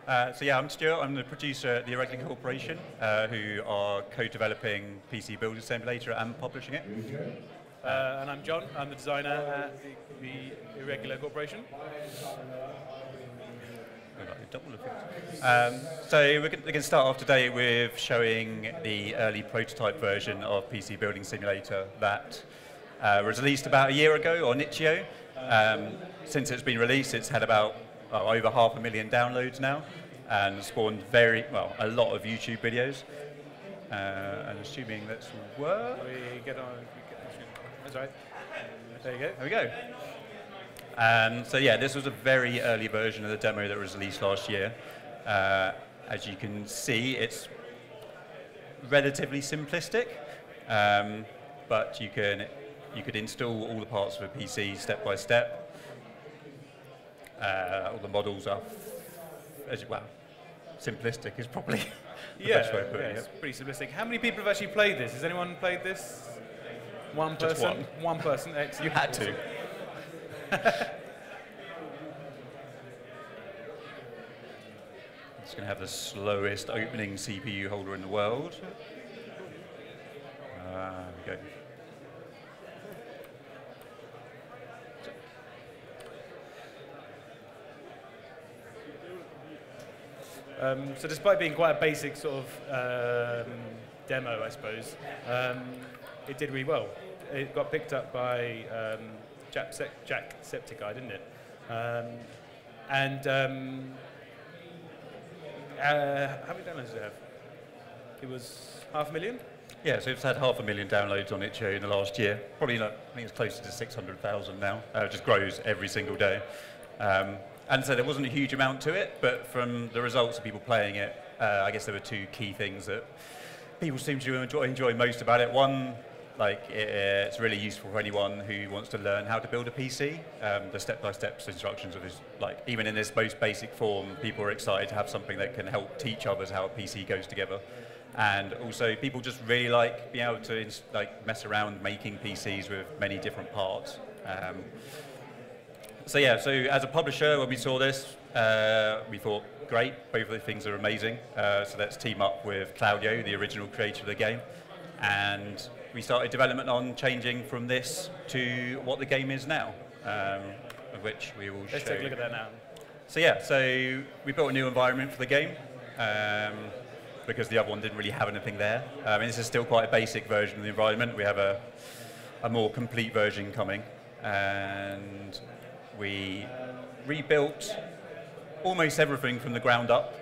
So yeah, I'm Stuart. I'm the producer at the Irregular Corporation, who are co-developing PC Builder Simulator and publishing it. And I'm John. I'm the designer at the Irregular Corporation. So we're going to start off today with showing the early prototype version of PC Building Simulator that was released about a year ago on itch.io. Since it's been released, it's had about over 500,000 downloads now, and spawned a lot of YouTube videos. And assuming that's work. We get on. That's right. There you go. There we go. So yeah, this was a very early version of the demo that was released last year. As you can see, it's relatively simplistic, but you could install all the parts of a PC step by step. All the models are, simplistic is probably the best way of putting it. It's pretty simplistic. How many people have actually played this? Has anyone played this? One Just person? One person, excellent. You had to. It's going to have the slowest opening CPU holder in the world. There we go. So despite being quite a basic sort of demo, I suppose, it did really well. It got picked up by Jack Septiceye, didn't it? How many downloads did it have? It was 500,000? Yeah, so it's had 500,000 downloads on itch.io in the last year. Probably, I think it's closer to 600,000 now. It just grows every single day. And so there wasn't a huge amount to it, but from the results of people playing it, I guess there were two key things that people seem to enjoy most about it. One, it's really useful for anyone who wants to learn how to build a PC. The step-by-step instructions of this, even in this most basic form, people are excited to have something that can help teach others how a PC goes together. And also, people just really like being able to mess around making PCs with many different parts. So as a publisher, when we saw this, we thought, great, both of the things are amazing. So let's team up with Claudio, the original creator of the game. And we started development on changing from this to what the game is now, of which we will show. Let's take a look at that now. So we built a new environment for the game, because the other one didn't really have anything there. This is still quite a basic version of the environment. We have a more complete version coming. And we rebuilt almost everything from the ground up.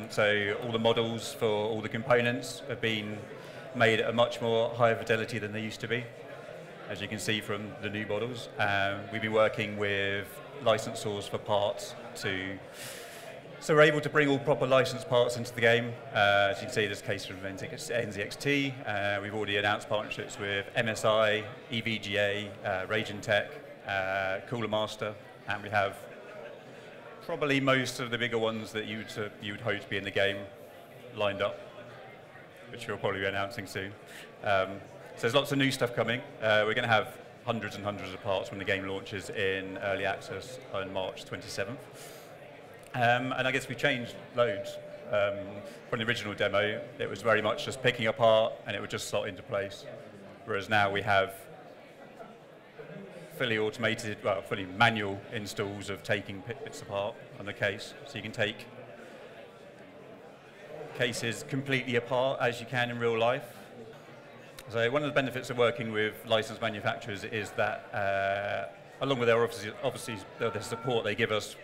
So all the models for all the components have been made at a much more higher fidelity than they used to be, as you can see from the new models. We've been working with licensors for parts so we're able to bring all proper licensed parts into the game. As you can see, this case from NZXT. We've already announced partnerships with MSI, EVGA, Raging Tech, Cooler Master, and we have probably most of the bigger ones that you would hope to be in the game lined up, which we'll probably be announcing soon. So there's lots of new stuff coming. We're going to have hundreds and hundreds of parts when the game launches in early access on March 27th. And I guess we changed loads. From the original demo, it was very much just picking apart and it would just slot into place. Whereas now we have fully manual installs of taking bits apart on the case. So you can take cases completely apart as you can in real life. So one of the benefits of working with licensed manufacturers is that, along with their obviously the support they give us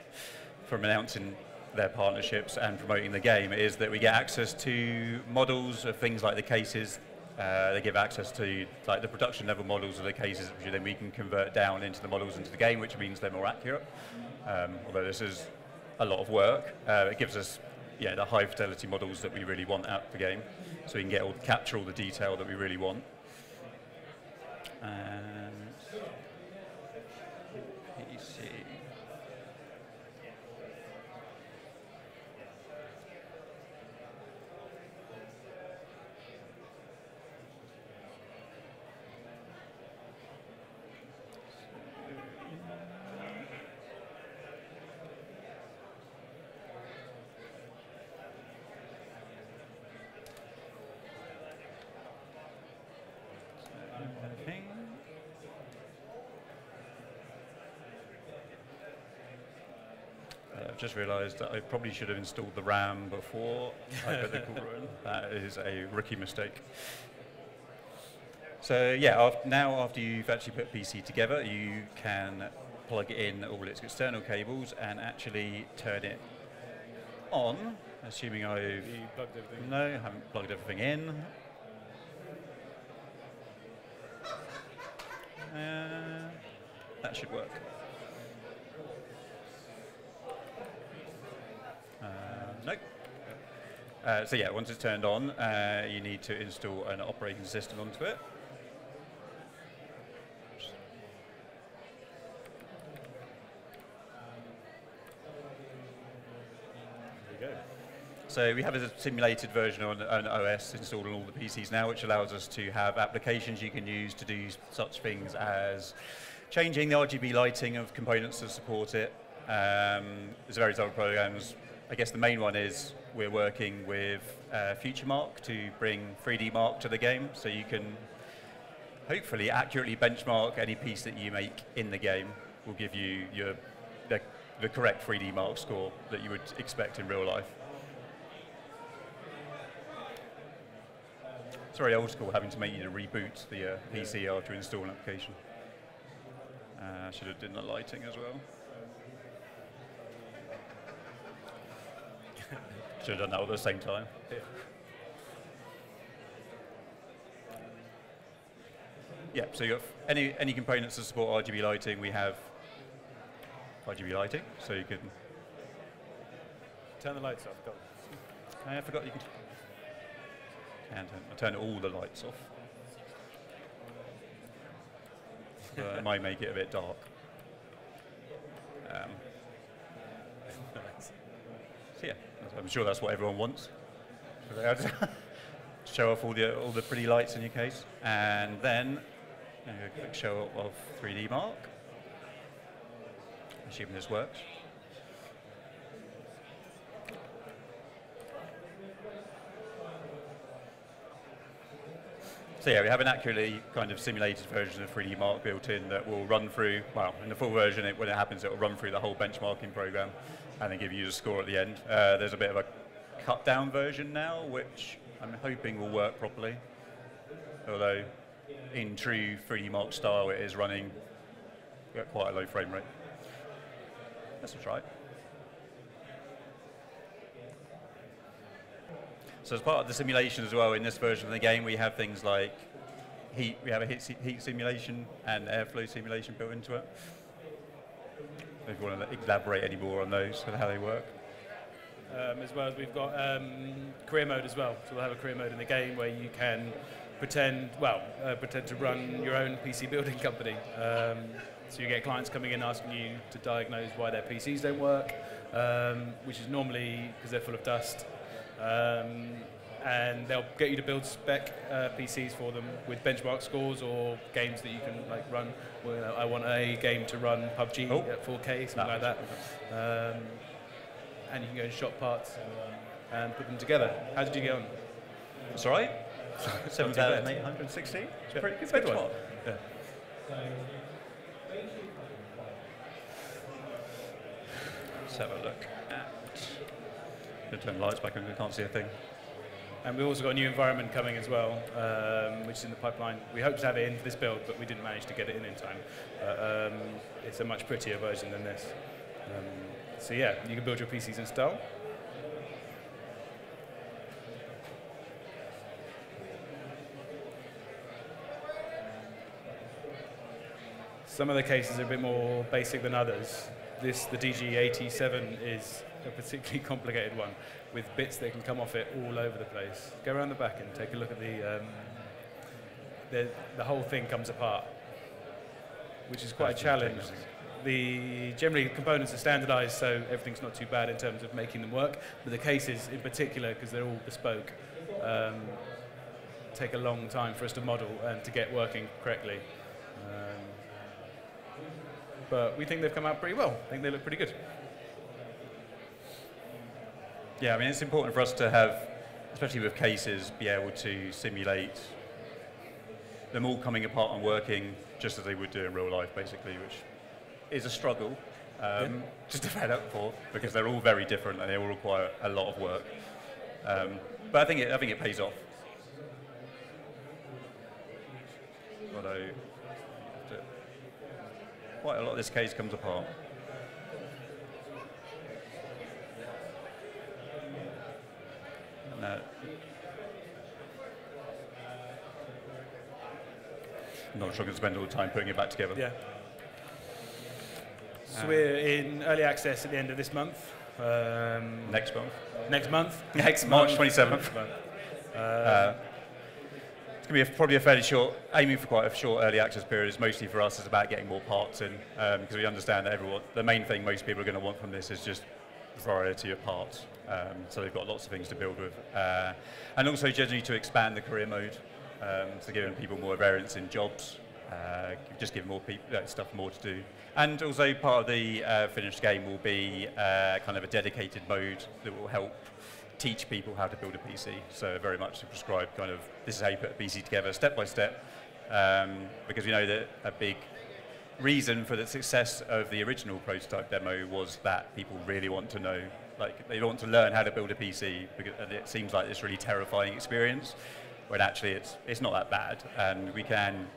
from announcing their partnerships and promoting the game, is that we get access to models of things like the cases. They give access to the production level models of the cases, which then we can convert down into the models into the game, which means they're more accurate. Although this is a lot of work, it gives us the high fidelity models that we really want out of the game, so we can capture all the detail that we really want. And PC. I've just realised that I probably should have installed the RAM before I put the core in. That is a rookie mistake. So yeah, now after you've actually put PC together, you can plug in all its external cables and actually turn it on, assuming You plugged everything. No, I haven't plugged everything in. That should work. Nope. So yeah, once it's turned on, you need to install an operating system onto it. There you go. So we have a simulated version on an OS installed on all the PCs now, which allows us to have applications you can use to do such things as changing the RGB lighting of components to support it. There's various other programs. I guess the main one is we're working with FutureMark to bring 3D Mark to the game, so you can hopefully accurately benchmark any piece that you make in the game. Will give you the correct 3D Mark score that you would expect in real life. It's very old school having to make you to reboot the PC after you install an application. Should have done the lighting as well. Should have done that all at the same time. Yeah. Yeah, so you have any components that support RGB lighting, we have RGB lighting, so you can... Turn the lights off, go on. I forgot you can turn all the lights off. It might make it a bit dark. So yeah, I'm sure that's what everyone wants. Show off all the pretty lights in your case, and then a quick show of 3D Mark. Assuming this works. So yeah, we have an accurately kind of simulated version of 3D Mark built in that will run through, well, in the full version, when it happens, it will run through the whole benchmarking program and then give you a score at the end. There's a bit of a cut down version now, which I'm hoping will work properly. Although, in true 3D Mark style, it is running at quite a low frame rate. Let's try it. So as part of the simulation as well, in this version of the game, we have things like heat. We have a heat simulation and airflow simulation built into it. If you want to elaborate any more on those and how they work. As well as we've got career mode as well. So we'll have a career mode in the game where you can pretend to run your own PC building company. So you get clients coming in asking you to diagnose why their PCs don't work, which is normally because they're full of dust. And they'll get you to build spec PCs for them with benchmark scores or games that you can run. Well, I want a game to run PUBG at 4K, something like that. And you can go and shop parts and put them together. How did you get on? That's all right. 7,860. Yeah. Pretty good Good one. benchmark. Yeah. Let's have a look at... I'm going to turn the lights back on, I can't see a thing. And we've also got a new environment coming as well, which is in the pipeline. We hope to have it in for this build, but we didn't manage to get it in time. It's a much prettier version than this. So yeah, you can build your PCs in style. Some of the cases are a bit more basic than others. The DG87 is a particularly complicated one with bits that can come off it all over the place. Go around the back and take a look at the whole thing comes apart, which is quite a challenge. Generally components are standardized, so everything's not too bad in terms of making them work, but the cases in particular, because they're all bespoke, take a long time for us to model and to get working correctly. But we think they've come out pretty well. I think they look pretty good. Yeah, I mean, it's important for us to have, especially with cases, be able to simulate them all coming apart and working just as they would do in real life, basically, which is a struggle. to develop for, because they're all very different and they all require a lot of work. But I think it pays off. Although quite a lot of this case comes apart. And, I'm not sure I can spend all the time putting it back together. Yeah. So we're in early access at the end of this month. Next month. Next month? Next March 27th. It's going to be probably a fairly short, aiming for quite a short early access period. It's mostly for us, it's about getting more parts in, because we understand that the main thing most people are going to want from this is just variety of parts. So they've got lots of things to build with. And also generally to expand the career mode, so giving people more variance in jobs, just giving more people stuff more to do. And also part of the finished game will be kind of a dedicated mode that will help teach people how to build a PC. So very much to prescribe kind of, this is how you put a PC together step by step, because we know that a big reason for the success of the original prototype demo was that people really want to know, like they want to learn how to build a PC, because, and it seems like this really terrifying experience, when actually it's not that bad, and we can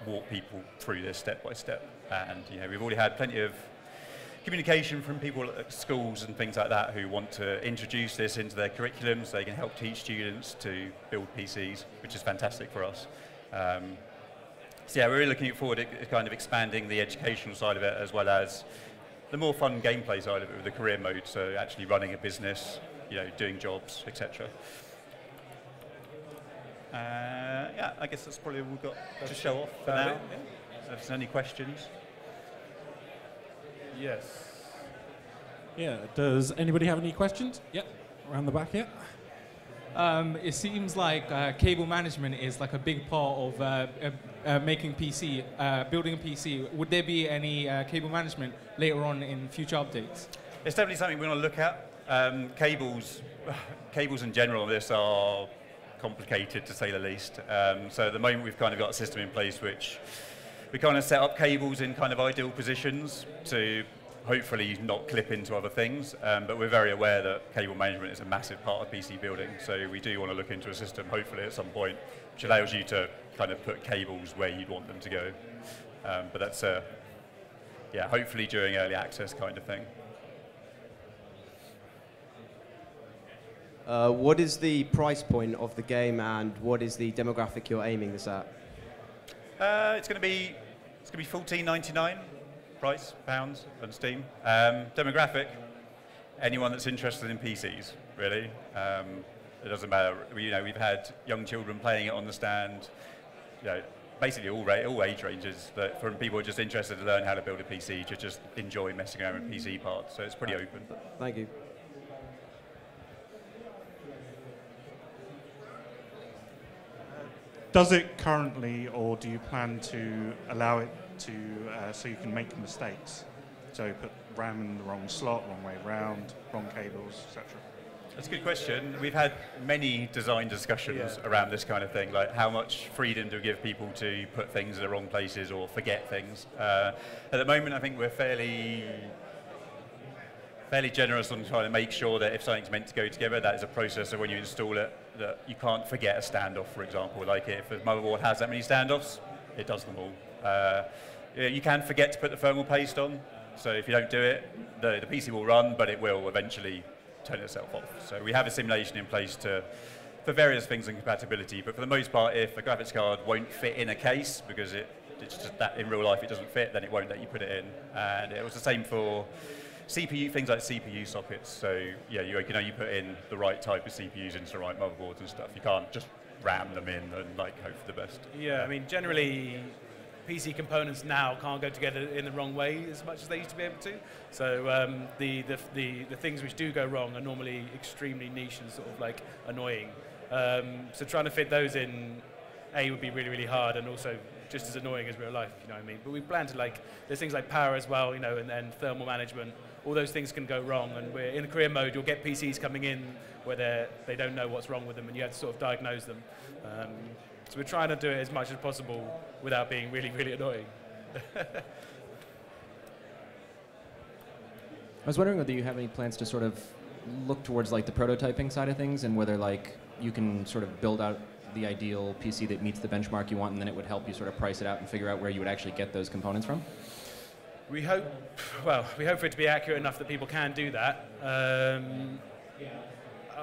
walk people through this step by step. And we've already had plenty of communication from people at schools and things like that who want to introduce this into their curriculum so they can help teach students to build PCs, which is fantastic for us. So yeah, we're really looking forward to kind of expanding the educational side of it, as well as the more fun gameplay side of it with the career mode, so actually running a business, doing jobs, etc. Yeah, I guess that's probably all we've got to show off for now. So if there's any questions. Yes. Yeah, does anybody have any questions? Yep, around the back here. It seems like cable management is like a big part of making PC, building a PC. Would there be any cable management later on in future updates? It's definitely something we want to look at. Cables in general, this are complicated to say the least. So at the moment we've kind of got a system in place which we kind of set up cables in kind of ideal positions to hopefully not clip into other things, but we're very aware that cable management is a massive part of PC building, so we do want to look into a system hopefully at some point which allows you to kind of put cables where you'd want them to go. But that's yeah, hopefully during early access kind of thing. What is the price point of the game, and what is the demographic you're aiming this at? It's going to be £14.99 price, pounds, on Steam. Demographic, anyone that's interested in PCs, really. It doesn't matter. We've had young children playing it on the stand. Basically all age ranges. From people who are just interested to learn how to build a PC, to just enjoy messing around with PC parts. So it's pretty open. Thank you. Does it currently, or do you plan to allow it to, so you can make mistakes? So you put RAM in the wrong slot, wrong way round, wrong cables, etc. That's a good question. We've had many design discussions around this kind of thing, like how much freedom do we give people to put things in the wrong places or forget things. At the moment, I think we're fairly generous on trying to make sure that if something's meant to go together, that is a processor when you install it, that you can't forget a standoff, for example. Like if a motherboard has that many standoffs, it does them all. You can forget to put the thermal paste on, so if you don't do it, the PC will run, but it will eventually turn itself off. So we have a simulation in place for various things and compatibility, but for the most part, if a graphics card won't fit in a case, because it's just that in real life it doesn't fit, then it won't let you put it in. And it was the same for CPU, things like CPU sockets. So yeah, you can only put in the right type of CPUs into the right motherboards and stuff. You can't just ram them in and like hope for the best. Yeah, I mean generally PC components now can't go together in the wrong way as much as they used to be able to. So the things which do go wrong are normally extremely niche and sort of like annoying. So trying to fit those in, would be really, really hard, and also just as annoying as real life, if you know what I mean. But we plan to there's things like power as well, and then thermal management. All those things can go wrong, and we're in the career mode. You'll get PCs coming in where they don't know what's wrong with them, and you have to sort of diagnose them. So we're trying to do it as much as possible without being really, really annoying. I was wondering whether you have any plans to sort of look towards like the prototyping side of things, and whether like you can sort of build out the ideal PC that meets the benchmark you want, and then it would help you sort of price it out and figure out where you would actually get those components from? We hope for it to be accurate enough that people can do that.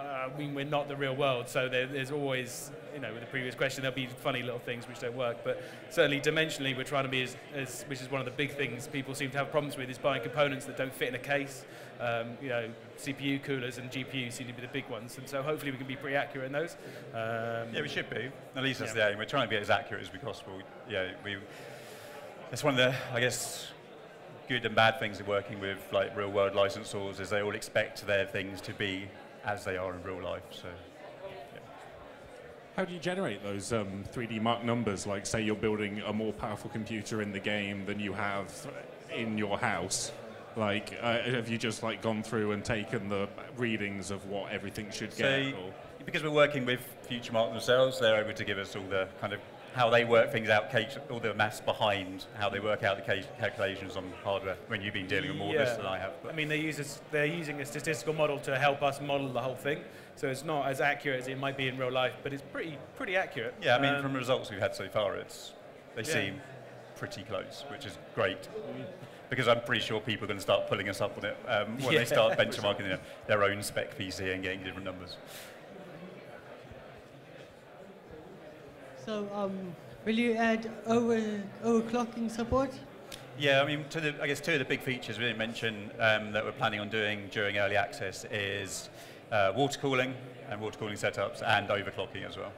I mean, we're not the real world, so there's always, with the previous question, there'll be funny little things which don't work. But certainly dimensionally, we're trying to be as which is one of the big things people seem to have problems with, is buying components that don't fit in a case. CPU coolers and GPUs seem to be the big ones, and so hopefully we can be pretty accurate in those. Yeah, we should be. At least that's the aim. We're trying to be as accurate as we possible. It's one of the, I guess, good and bad things of working with like real world licensors, is they all expect their things to be as they are in real life. So, yeah. How do you generate those 3D mark numbers? Like, say you're building a more powerful computer in the game than you have in your house. Like, have you just like gone through and taken the readings of what everything should get? Or? Because we're working with FutureMark themselves, they're able to give us all the kind of how they work things out, all the maths behind how they work out the calculations on hardware, when you've been dealing with more of this than I have. But. I mean, they're using a statistical model to help us model the whole thing, so it's not as accurate as it might be in real life, but it's pretty accurate. Yeah, I mean, from the results we've had so far, they seem pretty close, which is great. Because I'm pretty sure people are going to start pulling us up on it when they start benchmarking their own spec PC and getting different numbers. So, will you add overclocking support? Yeah, I mean, I guess two of the big features we didn't mention that we're planning on doing during early access is water cooling and water cooling setups, and overclocking as well.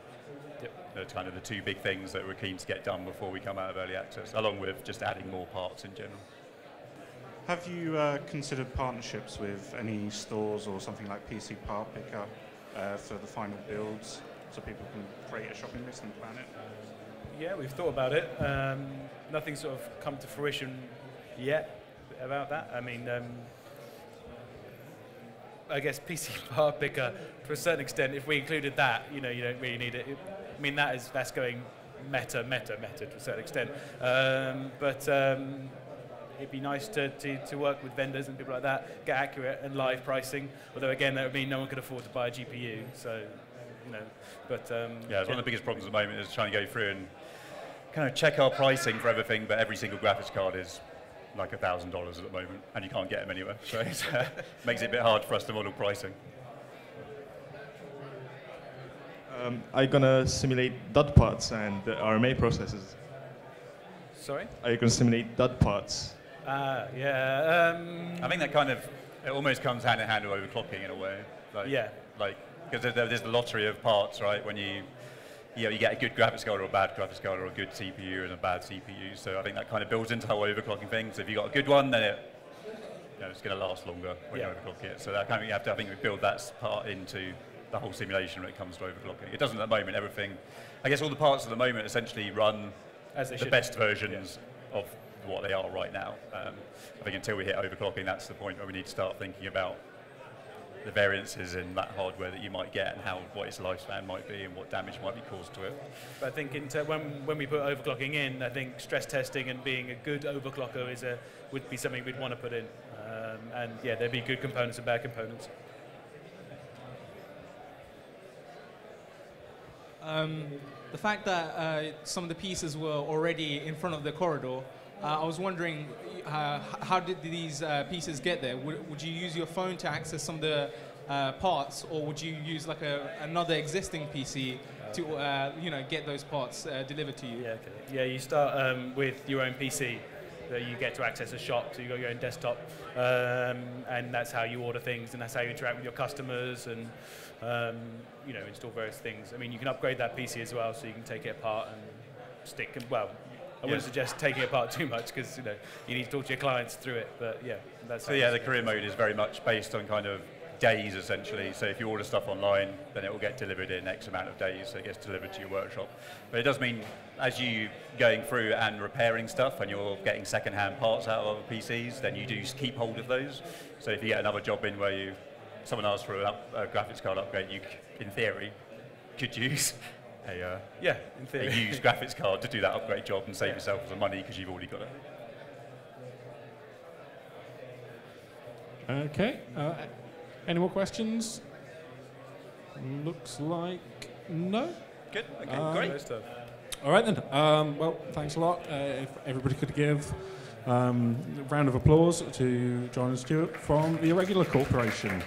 Yep. They're kind of the two big things that we're keen to get done before we come out of early access, along with just adding more parts in general. Have you considered partnerships with any stores or something like PC Part Picker for the final builds, so people can create a shopping list and plan it? Yeah, we've thought about it. Nothing's sort of come to fruition yet about that. I mean, I guess PC Part Picker, to a certain extent, if we included that, you don't really need it. I mean, that's going meta to a certain extent. It'd be nice to work with vendors and people like that, get accurate and live pricing. Although again, that would mean no one could afford to buy a GPU. So, it's one of the biggest problems at the moment is trying to go through and kind of check our pricing for everything, but every single graphics card is like $1,000 at the moment, and you can't get them anywhere. So it makes it a bit hard for us to model pricing. Are you going to simulate dot parts and RMA processes? Sorry? Are you going to simulate dot parts? I think that it almost comes hand in hand with overclocking in a way. Because there's the lottery of parts, right? When you get a good graphics card or a bad graphics card, or a good CPU and a bad CPU. So I think that kind of builds into the whole overclocking thing. So if you've got a good one, then it's going to last longer when you overclock it. So that kind of, you have to, I think, we build that part into the whole simulation when it comes to overclocking. It doesn't at the moment. Everything, I guess all the parts at the moment essentially run as the best versions of what they are right now. I think until we hit overclocking, that's the point where we need to start thinking about the variances in that hardware that you might get, and what its lifespan might be, and what damage might be caused to it. But I think when we put overclocking in, I think stress testing and being a good overclocker would be something we'd want to put in. There'd be good components and bad components. The fact that some of the pieces were already in front of the corridor, I was wondering, how did these pieces get there? Would you use your phone to access some of the parts, or would you use like another existing PC to get those parts delivered to you? Yeah, okay. Yeah, you start with your own PC. So you get to access a shop, so you've got your own desktop, and that's how you order things, and that's how you interact with your customers, and install various things. I mean, you can upgrade that PC as well, so you can take it apart and stick. I wouldn't suggest taking it apart too much, because you need to talk to your clients through it. But that's. So the career mode is very much based on kind of days, essentially. So if you order stuff online, then it will get delivered in X amount of days, so it gets delivered to your workshop. But it does mean, as you going through and repairing stuff, and you're getting second-hand parts out of other PCs, then you do keep hold of those. So if you get another job in where someone asks for a graphics card upgrade, you, in theory, could use a used graphics card to do that upgrade job and save yourself some money because you've already got it. Okay. Any more questions? Looks like no. Good. Okay. Great. Great stuff. All right then. Well, thanks a lot. If everybody could give a round of applause to John and Stuart from the Irregular Corporation.